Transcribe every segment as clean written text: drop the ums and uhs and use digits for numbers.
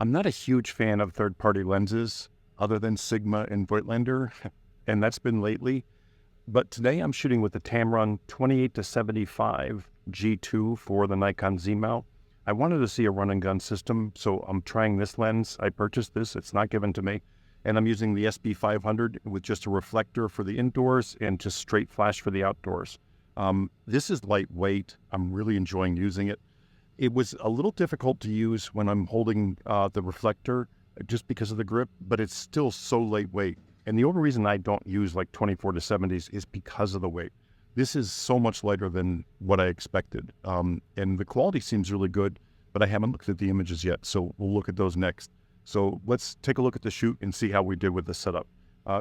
I'm not a huge fan of third-party lenses other than Sigma and Voigtlander, and that's been lately. But today I'm shooting with the Tamron 28-75 G2 for the Nikon Z mount. I wanted to see a run and gun system, so I'm trying this lens. I purchased this, it's not given to me. And I'm using the SB500 with just a reflector for the indoors and just straight flash for the outdoors. This is lightweight. I'm really enjoying using it. It was a little difficult to use when I'm holding the reflector just because of the grip, but it's still so lightweight. And the only reason I don't use like 24-70s is because of the weight. This is so much lighter than what I expected. And the quality seems really good, but I haven't looked at the images yet, so we'll look at those next. So let's take a look at the shoot and see how we did with the setup.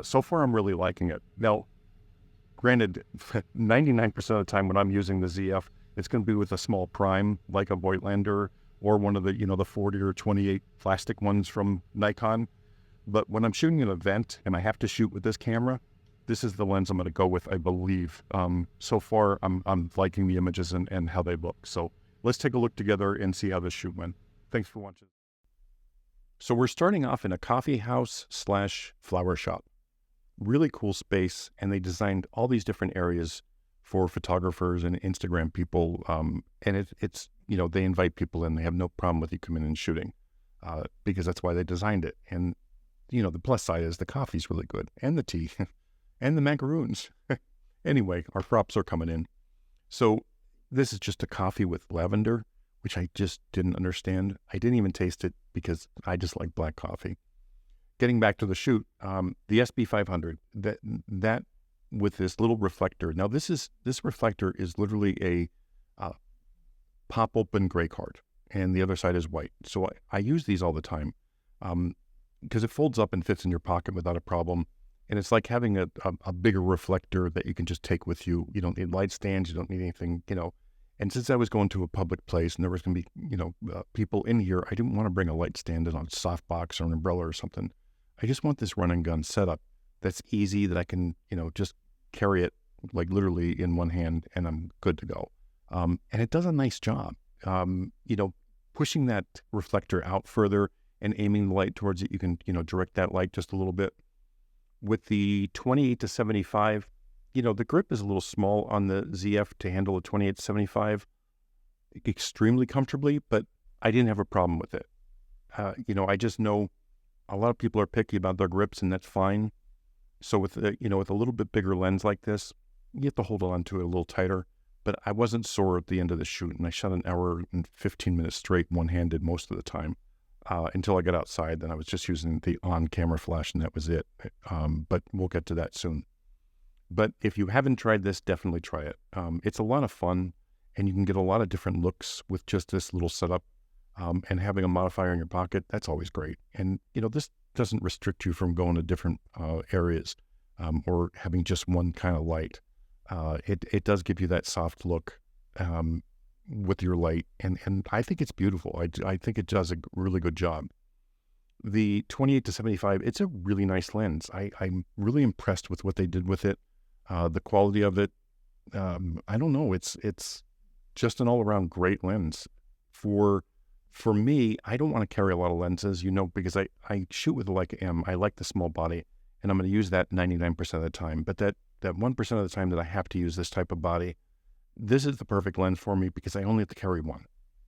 So far, I'm really liking it. Now, granted, 99% of the time when I'm using the ZF, it's going to be with a small prime, like a Voigtlander, or one of the, the 40 or 28 plastic ones from Nikon. But when I'm shooting an event and I have to shoot with this camera, this is the lens I'm going to go with, I believe. So far, I'm liking the images and how they look. So let's take a look together and see how this shoot went. Thanks for watching. So we're starting off in a coffee house / flower shop. Really cool space, and they designed all these different areas for photographers and Instagram people. And it's they invite people in. They have no problem with you coming in and shooting because that's why they designed it. And, the plus side is the coffee's really good, and the tea, and the macaroons. Anyway, our props are coming in. So this is just a coffee with lavender, which I just didn't understand. I didn't even taste it because I just like black coffee. Getting back to the shoot, the SB500, that with this little reflector. Now this reflector is literally a pop open gray card, and the other side is white. So I use these all the time because it folds up and fits in your pocket without a problem. And it's like having a bigger reflector that you can just take with you. You don't need light stands. You don't need anything, And since I was going to a public place and there was going to be, people in here, I didn't want to bring a light stand and a softbox or an umbrella or something. I just want this run and gun setup that's easy, that I can, just carry it like literally in one hand and I'm good to go. And it does a nice job, pushing that reflector out further and aiming the light towards it. You can, direct that light just a little bit. With the 28-75, the grip is a little small on the ZF to handle a 28-75 extremely comfortably, but I didn't have a problem with it. I just know a lot of people are picky about their grips, and that's fine. So with with a little bit bigger lens like this, you have to hold on to it a little tighter. But I wasn't sore at the end of the shoot, and I shot an hour and 15 minutes straight, one-handed most of the time. Until I got outside, then I was just using the on-camera flash, and that was it. But we'll get to that soon. But if you haven't tried this, definitely try it. It's a lot of fun, and you can get a lot of different looks with just this little setup. And having a modifier in your pocket, that's always great. And, this doesn't restrict you from going to different areas or having just one kind of light. It does give you that soft look with your light, and I think it's beautiful. I think it does a really good job. The 28-75, it's a really nice lens. I'm really impressed with what they did with it. The quality of it, I don't know. It's just an all-around great lens. For me, I don't want to carry a lot of lenses, because I shoot with a Leica M. I like the small body, and I'm going to use that 99% of the time. But that 1% of the time that I have to use this type of body, this is the perfect lens for me because I only have to carry one.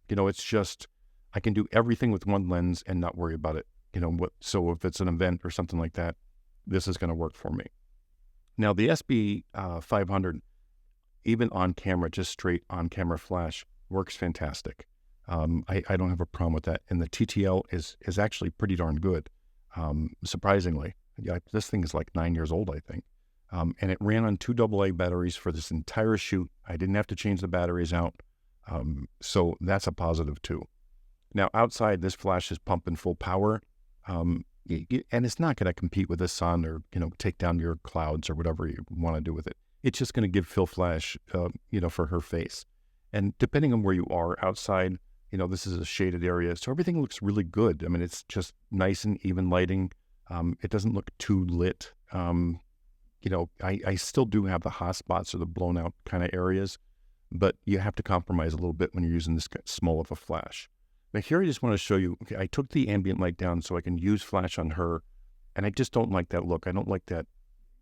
It's just, I can do everything with one lens and not worry about it. So if it's an event or something like that, this is going to work for me. Now the SB500, even on camera, just straight on camera flash, works fantastic. I don't have a problem with that. And the TTL is actually pretty darn good. Surprisingly, this thing is like 9 years old, I think. And it ran on 2 AA batteries for this entire shoot. I didn't have to change the batteries out. So that's a positive too. Now outside, this flash is pumping full power. And it's not going to compete with the sun or, take down your clouds or whatever you want to do with it. It's just going to give Phil flash, for her face. And depending on where you are outside, this is a shaded area. So everything looks really good. I mean, it's just nice and even lighting. It doesn't look too lit. I still do have the hot spots or the blown out kind of areas, but you have to compromise a little bit when you're using this small of a flash. Now here I just want to show you, okay, I took the ambient light down so I can use flash on her, and I just don't like that look. I don't like that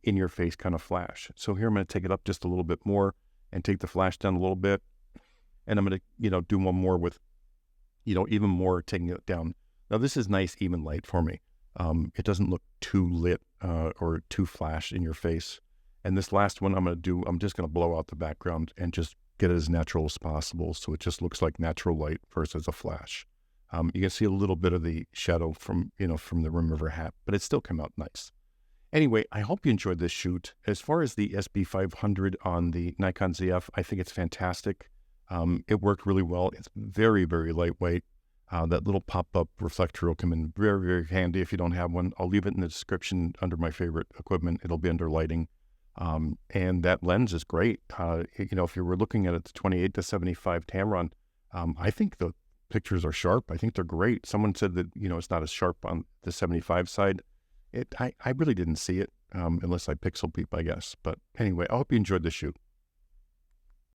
in-your-face kind of flash. So here I'm going to take it up just a little bit more and take the flash down a little bit, and I'm going to, do one more with, even more taking it down. Now this is nice even light for me. It doesn't look too lit or too flash in your face. And this last one I'm just going to blow out the background and just get it as natural as possible, so it just looks like natural light versus a flash. You can see a little bit of the shadow from the rim of her hat, but it still came out nice. Anyway, I hope you enjoyed this shoot. As far as the SB500 on the Nikon ZF, I think it's fantastic. It worked really well. It's very, very lightweight. That little pop-up reflector will come in very, very handy if you don't have one. I'll leave it in the description under my favorite equipment. It'll be under lighting. And that lens is great. If you were looking at it, the 28-75 Tamron, I think the pictures are sharp. I think they're great. Someone said that, it's not as sharp on the 75 side. I really didn't see it, unless I pixel peep, I guess. But anyway, I hope you enjoyed the shoot.